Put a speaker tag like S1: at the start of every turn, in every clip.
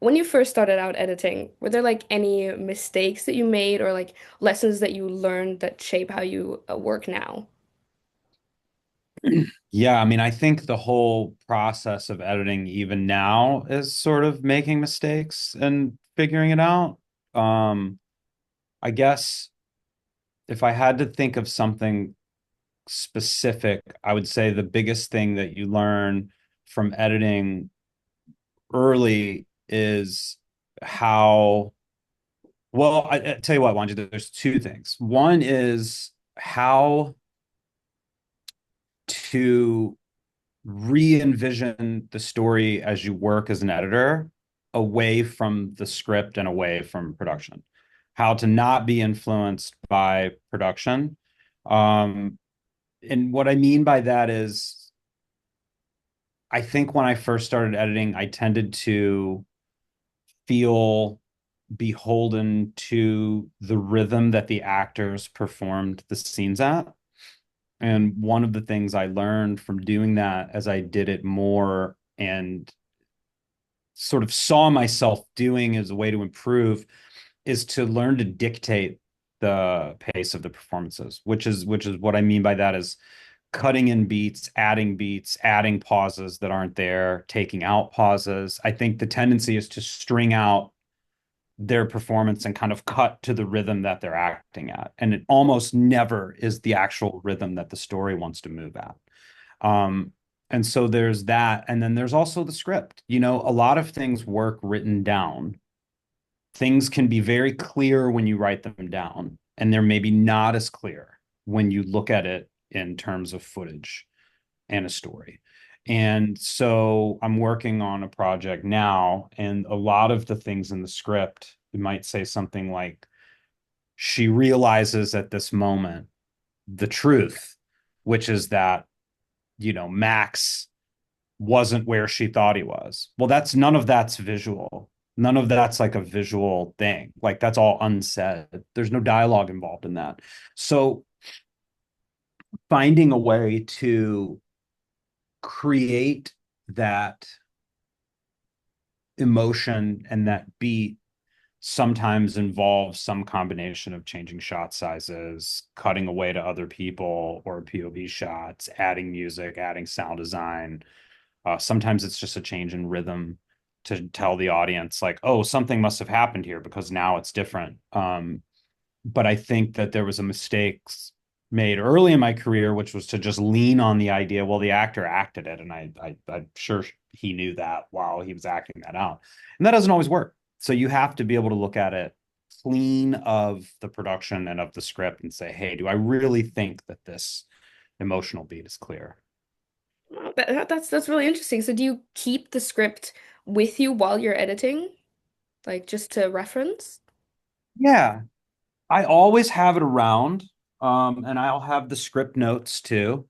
S1: when you first started out editing, were there like any mistakes that you made or like lessons that you learned that shape how you work now?
S2: Yeah, I mean, I think the whole process of editing, even now, is sort of making mistakes and figuring it out. Um, I guess if I had to think of something specific, I would say the biggest thing that you learn from editing early is how, well, I tell you what, Wanja, there's two things. One is how to re-envision the story as you work as an editor away from the script and away from production. How to not be influenced by production. Um, and what I mean by that is, I think when I first started editing, I tended to feel beholden to the rhythm that the actors performed the scenes at. And one of the things I learned from doing that as I did it more and sort of saw myself doing as a way to improve is to learn to dictate the pace of the performances, which is what I mean by that is cutting in beats, adding pauses that aren't there, taking out pauses. I think the tendency is to string out their performance and kind of cut to the rhythm that they're acting at. And it almost never is the actual rhythm that the story wants to move at. Um, and so there's that. And then there's also the script. You know, a lot of things work written down. Things can be very clear when you write them down, and they're maybe not as clear when you look at it in terms of footage and a story. And so I'm working on a project now, and a lot of the things in the script, it might say something like, she realizes at this moment the truth, which is that, Max wasn't where she thought he was. Well, that's none of that's visual. None of that's like a visual thing. Like that's all unsaid. There's no dialogue involved in that. So finding a way to create that emotion and that beat sometimes involves some combination of changing shot sizes, cutting away to other people or POV shots, adding music, adding sound design. Sometimes it's just a change in rhythm to tell the audience, like, oh, something must have happened here because now it's different. But I think that there was a mistake made early in my career, which was to just lean on the idea, well, the actor acted it, and I'm sure he knew that while he was acting that out, and that doesn't always work. So you have to be able to look at it clean of the production and of the script and say, hey, do I really think that this emotional beat is clear?
S1: Oh, that's really interesting. So do you keep the script with you while you're editing, like just to reference?
S2: Yeah, I always have it around, and I'll have the script notes too,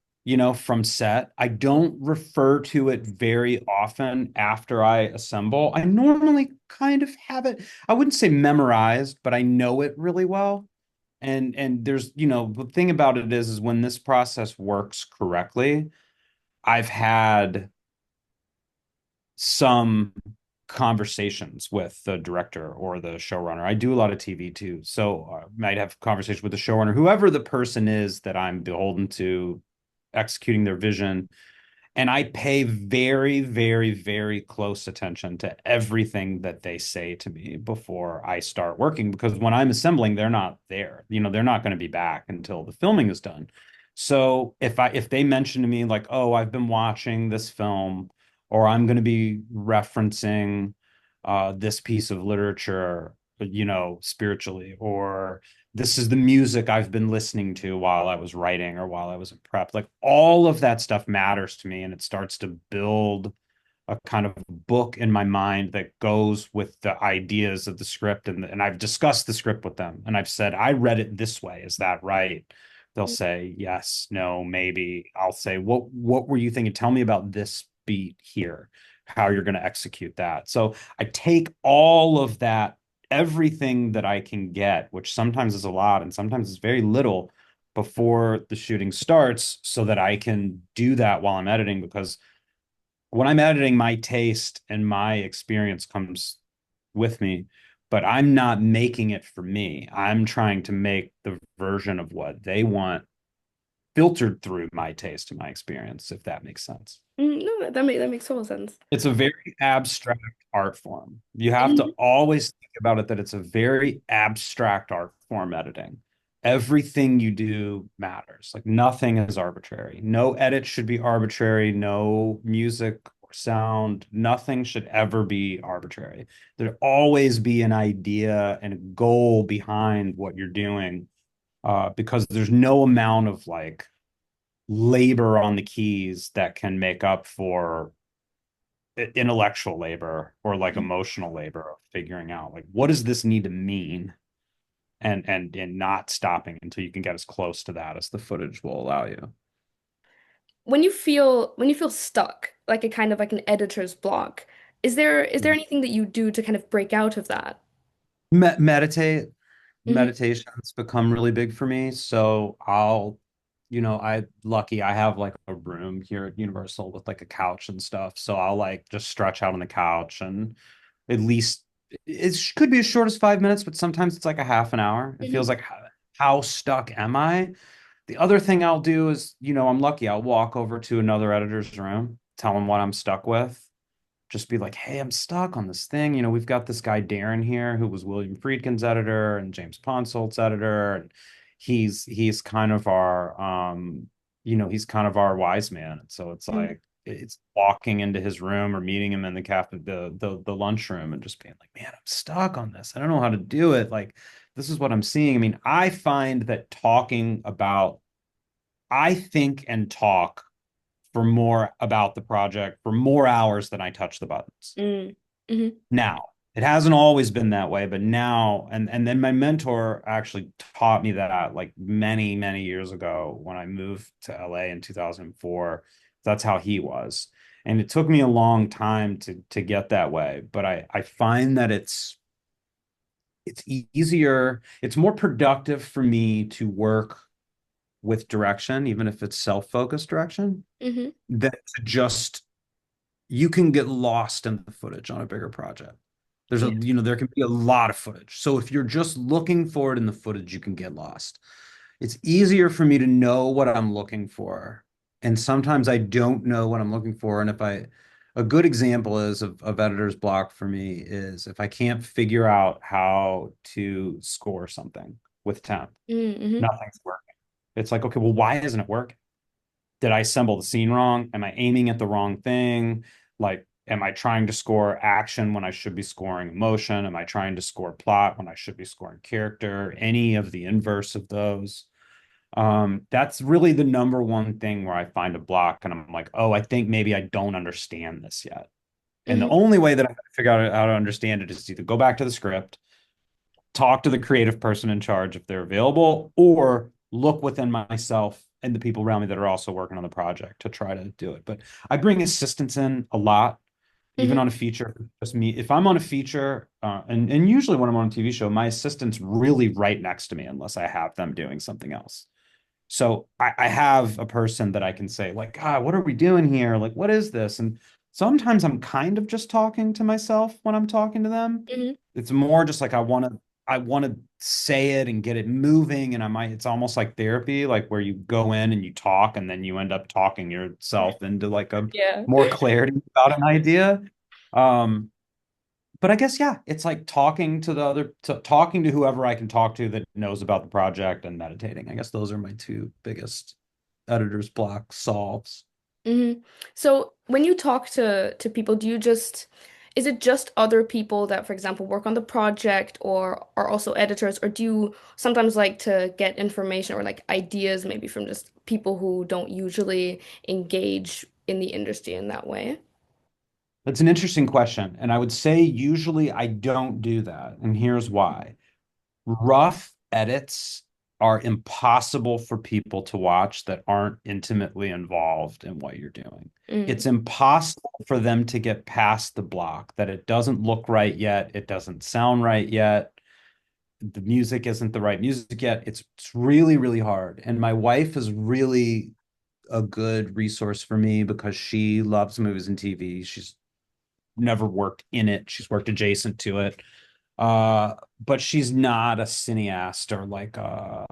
S2: from set. I don't refer to it very often after I assemble. I normally kind of have it, I wouldn't say memorized, but I know it really well. And there's, the thing about it is when this process works correctly, I've had some conversations with the director or the showrunner. I do a lot of TV too, so I might have conversation with the showrunner, whoever the person is that I'm beholden to executing their vision. And I pay very, very, very close attention to everything that they say to me before I start working, because when I'm assembling, they're not there. They're not going to be back until the filming is done. So if they mention to me like, oh, I've been watching this film, or I'm going to be referencing this piece of literature, spiritually, or this is the music I've been listening to while I was writing or while I was in prep. Like all of that stuff matters to me, and it starts to build a kind of book in my mind that goes with the ideas of the script. And I've discussed the script with them, and I've said, I read it this way. Is that right? They'll say yes, no, maybe. I'll say, what were you thinking? Tell me about this beat here, how you're going to execute that. So I take all of that, everything that I can get, which sometimes is a lot and sometimes is very little, before the shooting starts, so that I can do that while I'm editing. Because when I'm editing, my taste and my experience comes with me, but I'm not making it for me. I'm trying to make the version of what they want filtered through my taste and my experience, if that makes sense.
S1: No, that makes total sense.
S2: It's a very abstract art form. You have to
S1: Hmm.
S2: always think about it that it's a very abstract art form editing. Everything you do matters. Like nothing is arbitrary. No edit should be arbitrary. No music or sound, nothing should ever be arbitrary. There'd always be an idea and a goal behind what you're doing, because there's no amount of like labor on the keys that can make up for intellectual labor or like emotional labor of figuring out like what does this need to mean, and not stopping until you can get as close to that as the footage will allow you.
S1: When you feel stuck, like a kind of like an editor's block, is there anything that you do to kind of break out of that?
S2: Meditate.
S1: Hmm.
S2: Meditation's become really big for me, so I lucky I have like a room here at Universal with like a couch and stuff, so I'll like just stretch out on the couch and at least it could be as short as 5 minutes, but sometimes it's like a half an hour. It feels
S1: Hmm.
S2: like how stuck am I? The other thing I'll do is, I'm lucky. I'll walk over to another editor's room, tell them what I'm stuck with, just be like, hey, I'm stuck on this thing. We've got this guy Darren here who was William Friedkin's editor and James Ponsolt's editor, and he's kind of our wise man. So it's
S1: Hmm.
S2: like it's walking into his room or meeting him in the cafe, the lunchroom, and just being like, man, I'm stuck on this. I don't know how to do it. Like, this is what I'm seeing. I mean, I find that I think and talk for more about the project for more hours than I touch the buttons.
S1: Mm. Hmm.
S2: Now, it hasn't always been that way, but now, and then my mentor actually taught me that like many, many years ago when I moved to LA in 2004. That's how he was. And it took me a long time to get that way, but I find that it's easier, it's more productive for me to work with direction, even if it's self-focused direction,
S1: Hmm.
S2: than to just you can get lost in the footage on a bigger project.
S1: Yeah.
S2: There can be a lot of footage. So if you're just looking for it in the footage, you can get lost. It's easier for me to know what I'm looking for. And sometimes I don't know what I'm looking for. And a good example is of editor's block for me is if I can't figure out how to score something with temp,
S1: Mm-hmm.
S2: nothing's working. It's like, okay, well, why isn't it working? Did I assemble the scene wrong? Am I aiming at the wrong thing? Like, am I trying to score action when I should be scoring emotion? Am I trying to score plot when I should be scoring character? Any of the inverse of those. That's really the number one thing where I find a block and I'm like, oh, I think maybe I don't understand this yet. And the
S1: Hmm.
S2: only way that I figure out how to understand it is to either go back to the script, talk to the creative person in charge if they're available, or look within myself and the people around me that are also working on the project to try to do it. But I bring assistants in a lot, even
S1: Hmm.
S2: on a feature, just me. If I'm on a feature, and usually when I'm on a TV show, my assistant's really right next to me unless I have them doing something else. So I have a person that I can say, like, God, what are we doing here? Like, what is this? And sometimes I'm kind of just talking to myself when I'm talking to them.
S1: Hmm.
S2: It's more just like I want to say it and get it moving. And it's almost like therapy, like where you go in and you talk and then you end up talking yourself into like a
S1: Yeah.
S2: more clarity about an idea. Um, but I guess yeah, it's like talking to whoever I can talk to that knows about the project and meditating. I guess those are my two biggest editor's block solves.
S1: Hmm. So when you talk to people, is it just other people that, for example, work on the project or are also editors, or do you sometimes like to get information or like ideas maybe from just people who don't usually engage in the industry in that way?
S2: That's an interesting question. And I would say usually I don't do that. And here's why. Rough edits are impossible for people to watch that aren't intimately involved in what you're doing.
S1: Mm.
S2: It's impossible for them to get past the block that it doesn't look right yet, it doesn't sound right yet, the music isn't the right music yet. It's really, really hard. And my wife is really a good resource for me because she loves movies and TV. She's never worked in it. She's worked adjacent to it. But she's not a cineast or like a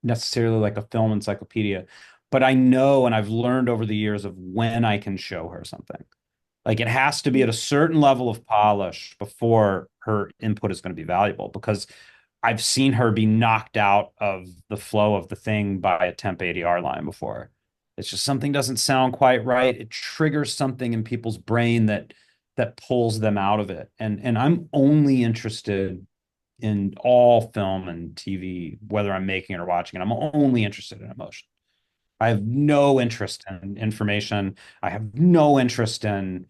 S2: necessarily like a film encyclopedia. But I know, and I've learned over the years of when I can show her something. Like it has to be at a certain level of polish before her input is going to be valuable because I've seen her be knocked out of the flow of the thing by a temp ADR line before. It's just something doesn't sound quite right. It triggers something in people's brain that pulls them out of it. And I'm only interested in all film and TV, whether I'm making it or watching it. I'm only interested in emotion. I have no interest in information. I have no interest in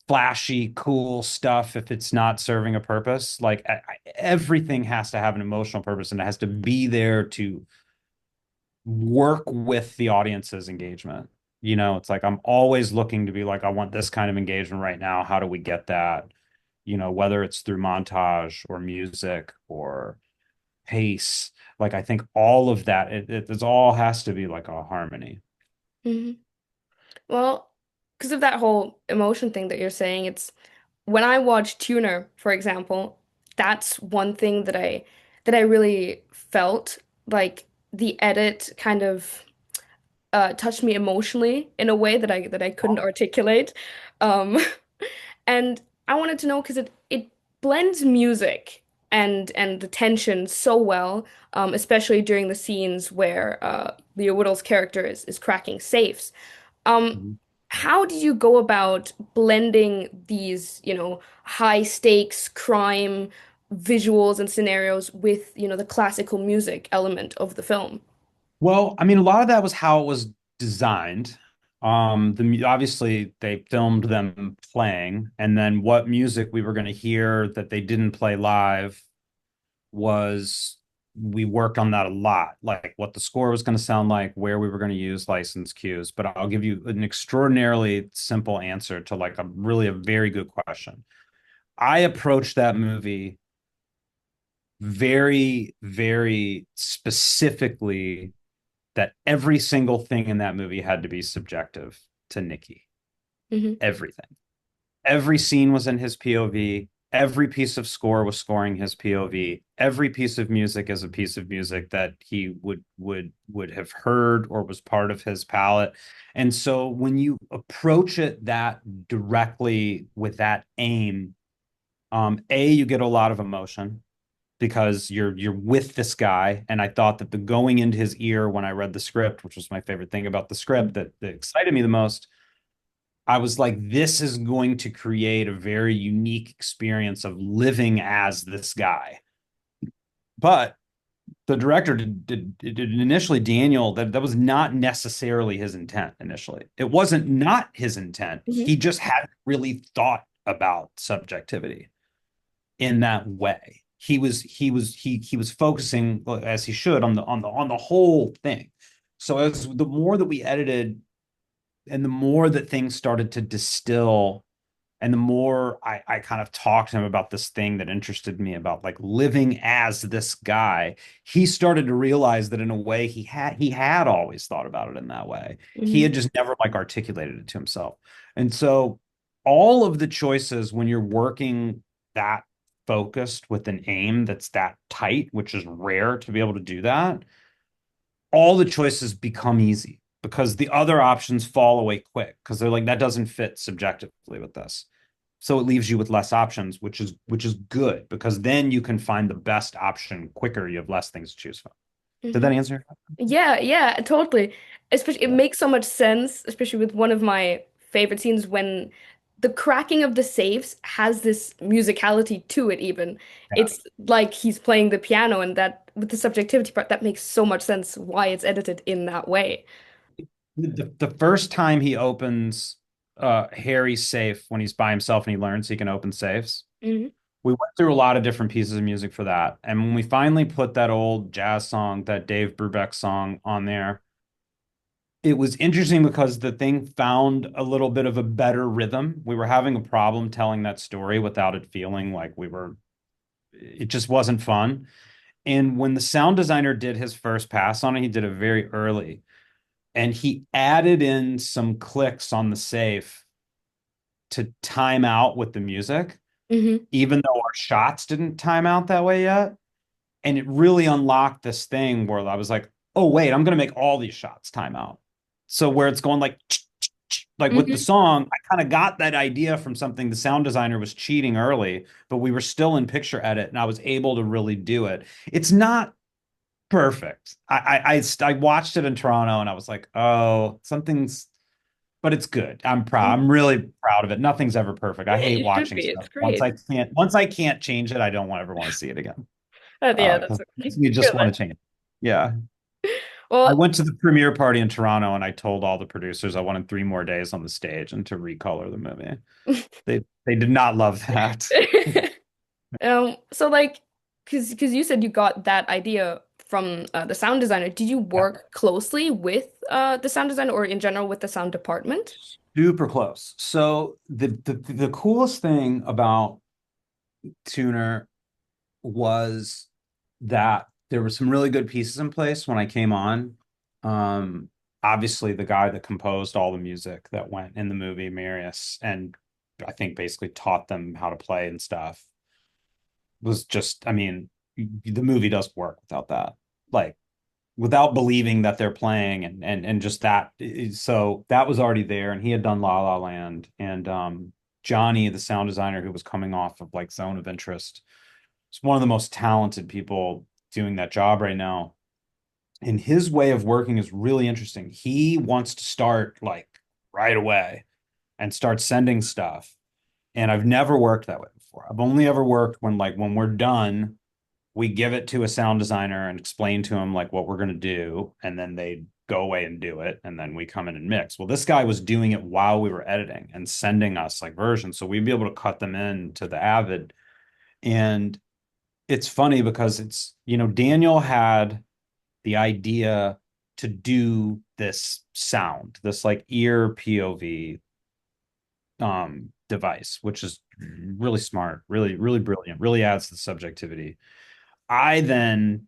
S2: flashy, cool stuff if it's not serving a purpose. Like everything has to have an emotional purpose and it has to be there to work with the audience's engagement. You know, it's like I'm always looking to be like, I want this kind of engagement right now. How do we get that? You know, whether it's through montage or music or pace. Like I think all of that, it all has to be like a harmony.
S1: Hmm. Well, because of that whole emotion thing that you're saying, it's when I watch Tuner, for example, that's one thing that I really felt like the edit kind of touched me emotionally in a way that I couldn't articulate. Um, and I wanted to know because it blends music and the tension so well, especially during the scenes where Leo Whittle's character is cracking safes. Um,
S2: Mhm.
S1: how did you go about blending these, high stakes crime visuals and scenarios with, the classical music element of the film?
S2: Well, I mean, a lot of that was how it was designed. Obviously they filmed them playing, and then what music we were going to hear that they didn't play live was we worked on that a lot, like what the score was going to sound like, where we were going to use license cues. But I'll give you an extraordinarily simple answer to like a very good question. I approached that movie very, very specifically that every single thing in that movie had to be subjective to Nikki.
S1: Hmm.
S2: Everything. Every scene was in his POV. Every piece of score was scoring his POV. Every piece of music is a piece of music that he would have heard or was part of his palette. And so when you approach it that directly with that aim, you get a lot of emotion because you're with this guy. And I thought that the going into his ear when I read the script, which was my favorite thing about the script that excited me the most, I was like, this is going to create a very unique experience of living as this guy. But the director did initially, Daniel, that was not necessarily his intent initially. It wasn't not his intent.
S1: Hmm.
S2: He just hadn't really thought about subjectivity in that way. He was focusing as he should on the whole thing. So as the more that we edited and the more that things started to distill and the more I kind of talked to him about this thing that interested me about like living as this guy, he started to realize that in a way he had always thought about it in that way. He
S1: Hmm.
S2: had just never like articulated it to himself. And so all of the choices when you're working that focused with an aim that's that tight, which is rare to be able to do that, all the choices become easy because the other options fall away quick because they're like that doesn't fit subjectively with this. So it leaves you with less options, which is good because then you can find the best option quicker. You have less things to choose from. Did
S1: Hmm.
S2: that answer?
S1: Yeah, yeah, totally. Especially, it
S2: Yeah.
S1: makes so much sense, especially with one of my favorite scenes when the cracking of the safes has this musicality to it, even. It's like he's playing the piano, and that with the subjectivity part, that makes so much sense why it's edited in that way.
S2: The first time he opens Harry's safe when he's by himself and he learns he can open safes,
S1: Hmm.
S2: we went through a lot of different pieces of music for that. And when we finally put that old jazz song, that Dave Brubeck song on there, it was interesting because the thing found a little bit of a better rhythm. We were having a problem telling that story without it feeling like it just wasn't fun. And when the sound designer did his first pass on it, he did it very early and he added in some clicks on the safe to time out with the music,
S1: Hmm.
S2: even though our shots didn't time out that way yet. And it really unlocked this thing where I was like, oh, wait, I'm going to make all these shots time out. So where it's going like with the
S1: Hmm.
S2: song, I kind of got that idea from something the sound designer was cheating early, but we were still in picture edit and I was able to really do it. It's not perfect. I watched it in Toronto and I was like, oh, something's, but it's good. I'm proud. I'm really proud of it. Nothing's ever perfect. I
S1: Yeah,
S2: hate
S1: you should
S2: watching
S1: be. It's
S2: stuff.
S1: great.
S2: Once I can't change it, I don't want ever want to see it again.
S1: Yeah,
S2: Because
S1: that's okay.
S2: you just
S1: Good.
S2: want to change it. Yeah. I
S1: Well,
S2: went to the premiere party in Toronto and I told all the producers I wanted 3 more days on the stage and to recolor the movie. They did not love that.
S1: so like, because you said you got that idea from the sound designer. Did you
S2: Yeah.
S1: work closely with the sound designer or in general with the sound department?
S2: Super close. So the coolest thing about Tuner was that there were some really good pieces in place when I came on. Um, Obviously the guy that composed all the music that went in the movie, Marius, and I think basically taught them how to play and stuff was just, I mean, the movie doesn't work without that. Like without believing that they're playing and just that. So that was already there, and he had done La La Land, and Johnny, the sound designer who was coming off of like Zone of Interest, is one of the most talented people doing that job right now. And his way of working is really interesting. He wants to start like right away and start sending stuff. And I've never worked that way before. I've only ever worked when we're done, we give it to a sound designer and explain to him like what we're going to do, and then they go away and do it, and then we come in and mix. Well, this guy was doing it while we were editing and sending us like versions, so we'd be able to cut them in to the Avid. And it's funny because Daniel had the idea to do this sound, this like ear POV device, which is really smart, really, really brilliant, really adds to the subjectivity. I then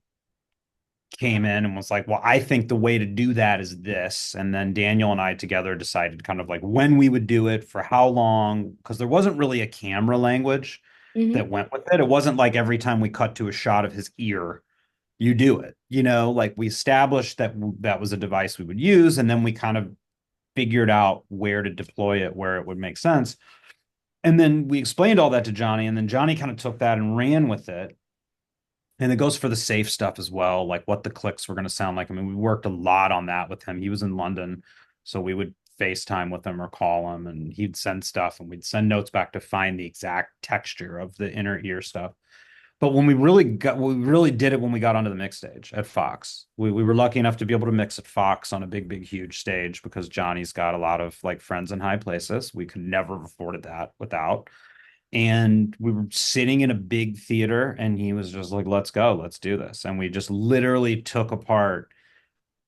S2: came in and was like, well, I think the way to do that is this. And then Daniel and I together decided kind of like when we would do it, for how long, because there wasn't really a camera language
S1: Hmm.
S2: that went with it. It wasn't like every time we cut to a shot of his ear, you do it. Like we established that that was a device we would use, and then we kind of figured out where to deploy it, where it would make sense. And then we explained all that to Johnny, and then Johnny kind of took that and ran with it. And it goes for the safe stuff as well, like what the clicks were going to sound like. I mean, we worked a lot on that with him. He was in London, so we would FaceTime with him or call him, and he'd send stuff, and we'd send notes back to find the exact texture of the inner ear stuff. But we really did it when we got onto the mix stage at Fox. We were lucky enough to be able to mix at Fox on a big, big, huge stage because Johnny's got a lot of like friends in high places. We could never have afforded that without. And we were sitting in a big theater and he was just like, let's go, let's do this. And we just literally took apart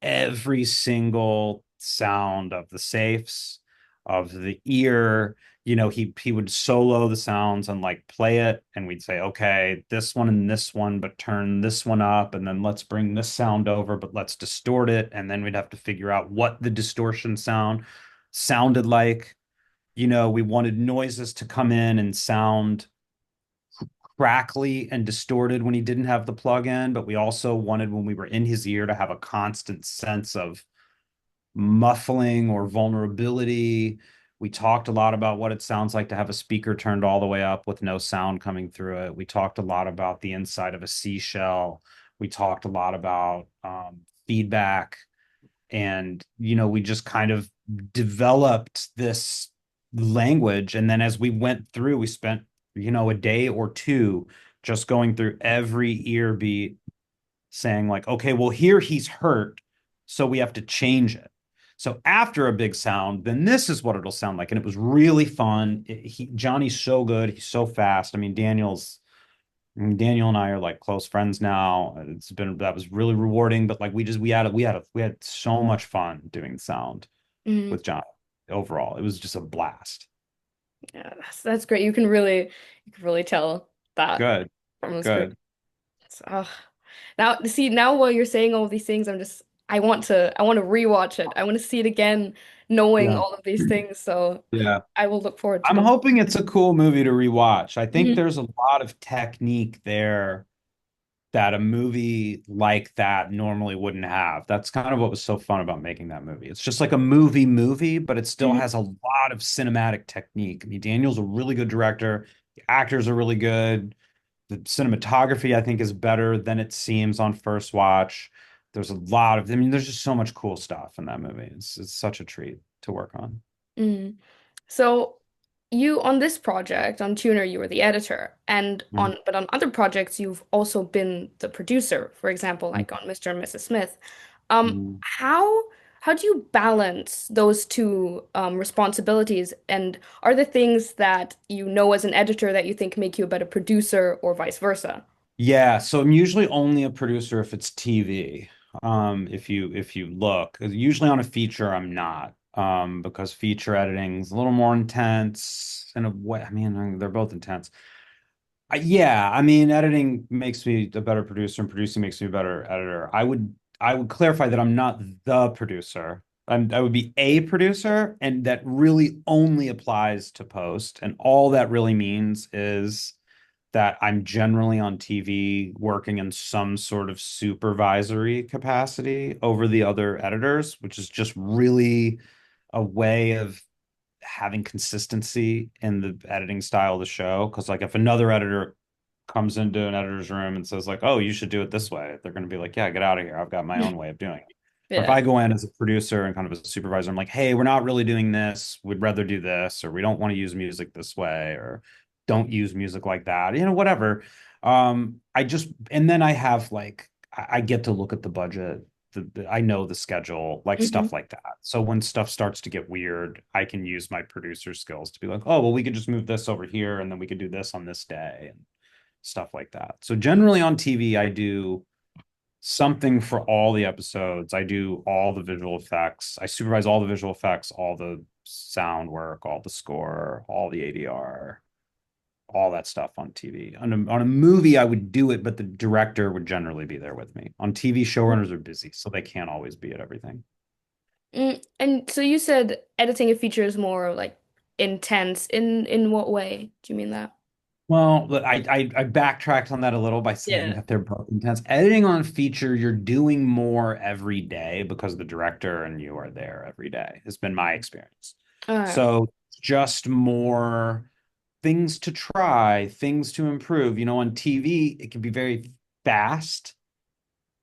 S2: every single sound of the safes, of the ear. He would solo the sounds and like play it, and we'd say, okay, this one and this one, but turn this one up, and then let's bring this sound over, but let's distort it. And then we'd have to figure out what the distortion sounded like. We wanted noises to come in and sound crackly and distorted when he didn't have the plug in, but we also wanted when we were in his ear to have a constant sense of muffling or vulnerability. We talked a lot about what it sounds like to have a speaker turned all the way up with no sound coming through it. We talked a lot about the inside of a seashell. We talked a lot about feedback. And, we just kind of developed this language. And then as we went through, we spent, a day or two just going through every ear beat saying like, okay, well, here he's hurt, so we have to change it. So after a big sound, then this is what it'll sound like. And it was really fun. Johnny's so good. He's so fast. Daniel and I are like close friends now. That was really rewarding, but like we had so much fun doing sound
S1: Hmm.
S2: with John. Overall, it was just a blast.
S1: Yeah, that's great. You can really tell that
S2: Good,
S1: from the script.
S2: good.
S1: So, now, see, now while you're saying all these things, I want to rewatch it. I want to see it again knowing
S2: Yeah.
S1: all of these things. So
S2: Yeah.
S1: I will look forward to
S2: I'm
S1: this.
S2: hoping it's a cool movie to rewatch. I think
S1: Mhm.
S2: there's a lot of technique there that a movie like that normally wouldn't have. That's kind of what was so fun about making that movie. It's just like a movie, but it still
S1: Mhm.
S2: has a lot of cinematic technique. I mean, Daniel's a really good director. The actors are really good. The cinematography, I think, is better than it seems on first watch. There's a lot of, I mean, there's just so much cool stuff in that movie. It's such a treat to work on.
S1: Mm. So you on this project on Tuner you were the editor and
S2: Mhm.
S1: on but on other projects you've also been the producer, for example, like on Mr. and Mrs. Smith.
S2: Mhm.
S1: How do you balance those two responsibilities, and are there things that you know as an editor that you think make you a better producer or vice versa?
S2: Yeah, so I'm usually only a producer if it's TV. If you look, usually on a feature, I'm not. Because feature editing is a little more intense in a way. I mean, they're both intense. Yeah, I mean, editing makes me a better producer, and producing makes me a better editor. I would clarify that I'm not the producer. I would be a producer, and that really only applies to post. And all that really means is that I'm generally on TV working in some sort of supervisory capacity over the other editors, which is just really a way of having consistency in the editing style of the show. Because like if another editor comes into an editor's room and says like, "Oh, you should do it this way," they're going to be like, "Yeah, get out of here. I've got my own way of doing it." But if
S1: Yeah.
S2: I go in as a producer and kind of as a supervisor, I'm like, "Hey, we're not really doing this. We'd rather do this, or we don't want to use music this way, or don't use music like that." Whatever. I just and then I have like I get to look at the budget. I know the schedule, like
S1: Hmm.
S2: stuff like that. So when stuff starts to get weird, I can use my producer skills to be like, "Oh, well, we could just move this over here, and then we could do this on this day." And stuff like that. So generally on TV, I do something for all the episodes. I do all the visual effects. I supervise all the visual effects, all the sound work, all the score, all the ADR, all that stuff on TV. On a movie, I would do it, but the director would generally be there with me. On TV, showrunners are busy, so they can't always be at everything.
S1: And so you said editing a feature is more like intense. In what way do you mean that?
S2: Well, I backtracked on that a little by saying
S1: Yeah.
S2: that they're both intense. Editing on feature, you're doing more every day because the director and you are there every day, has been my experience.
S1: Uh,
S2: So just more things to try, things to improve. On TV, it can be very fast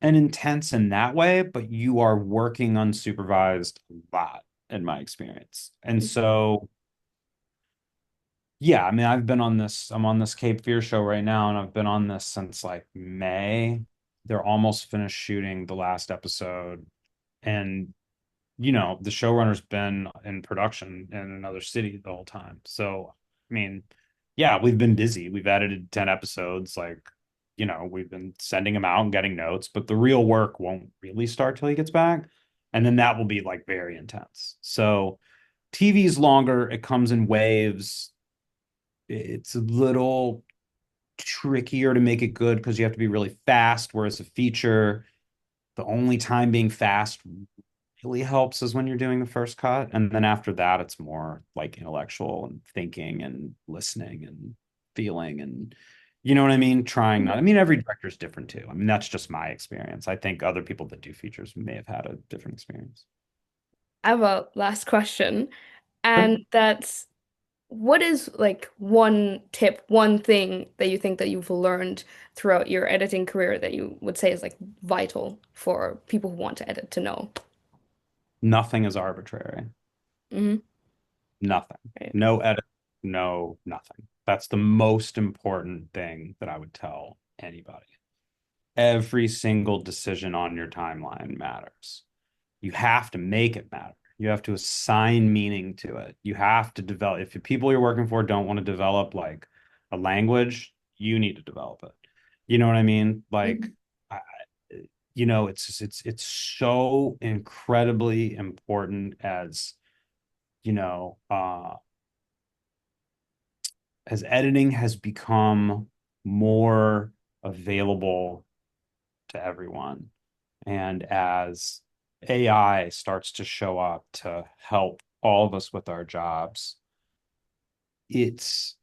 S2: and intense in that way, but you are working unsupervised a lot in my experience. And so yeah, I mean, I'm on this Cape Fear show right now, and I've been on this since like May. They're almost finished shooting the last episode. And, the showrunner's been in production in another city the whole time. So, I mean, yeah, we've been busy. We've edited 10 episodes. Like, we've been sending him out and getting notes, but the real work won't really start till he gets back. And then that will be like very intense. So, TV's longer, it comes in waves. It's a little trickier to make it good because you have to be really fast. Whereas a feature, the only time being fast really helps is when you're doing the first cut. And then after that, it's more like intellectual and thinking and listening and feeling and you know what I mean? Trying not. I mean, every director is different too. I mean, that's just my experience. I think other people that do features may have had a different experience.
S1: I have a last question,
S2: Sure.
S1: and that's what is like one tip, one thing that you think that you've learned throughout your editing career that you would say is like vital for people who want to edit to know?
S2: Nothing is arbitrary.
S1: Hmm.
S2: Nothing.
S1: Right.
S2: No edit, no nothing. That's the most important thing that I would tell anybody. Every single decision on your timeline matters. You have to make it matter. You have to assign meaning to it. You have to develop. If the people you're working for don't want to develop like a language, you need to develop it. You know what I mean? Like,
S1: Mhm.
S2: I, it's so incredibly important you know, uh, as editing has become more available to everyone and as AI starts to show up to help all of us with our jobs, it's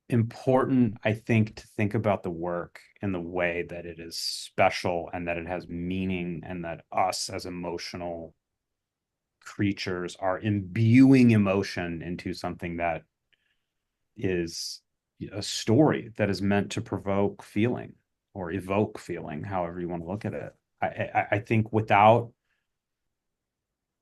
S2: important, I think, to think about the work in the way that it is special and that it has meaning and that us as emotional creatures are imbuing emotion into something that is a story that is meant to provoke feeling or evoke feeling, however you want to look at it. I think without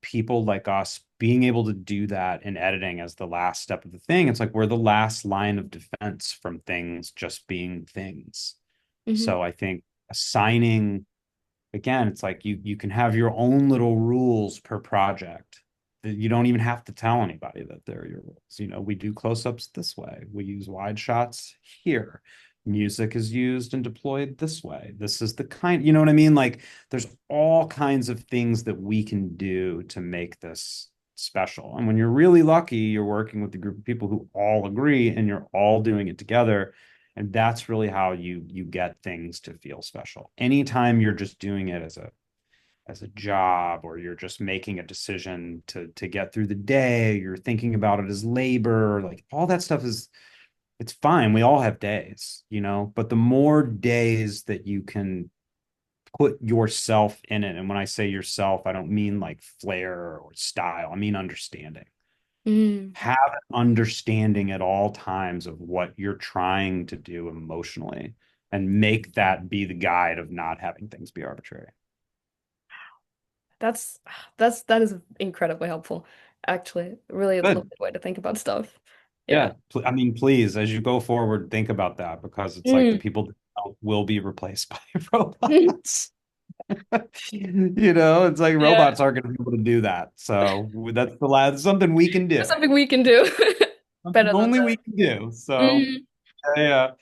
S2: people like us being able to do that in editing as the last step of the thing, it's like we're the last line of defense from things just being things.
S1: Hmm.
S2: So I think assigning, again, it's like you can have your own little rules per project. You don't even have to tell anybody that they're your rules. We do close-ups this way. We use wide shots here. Music is used and deployed this way. This is the kind, you know what I mean? Like there's all kinds of things that we can do to make this special. And when you're really lucky, you're working with a group of people who all agree and you're all doing it together. And that's really how you get things to feel special. Anytime you're just doing it as a job, or you're just making a decision to get through the day, you're thinking about it as labor, like all that stuff is, it's fine. We all have days, but the more days that you can put yourself in it, and when I say yourself, I don't mean like flair or style, I mean understanding.
S1: Mm.
S2: Have an understanding at all times of what you're trying to do emotionally and make that be the guide of not having things be arbitrary.
S1: That's that is incredibly helpful. Actually, really lovely
S2: Good.
S1: way to think about stuff. Yeah.
S2: Yeah. I mean, please, as you go forward, think about that because it's like the
S1: Mm.
S2: people that will be replaced by robots. It's like
S1: Yeah.
S2: robots aren't going to be able to do that. So that's the last something we can
S1: There's
S2: do.
S1: something we can do
S2: Something
S1: better than
S2: only we
S1: that.
S2: can do. So
S1: Mhm.
S2: yeah.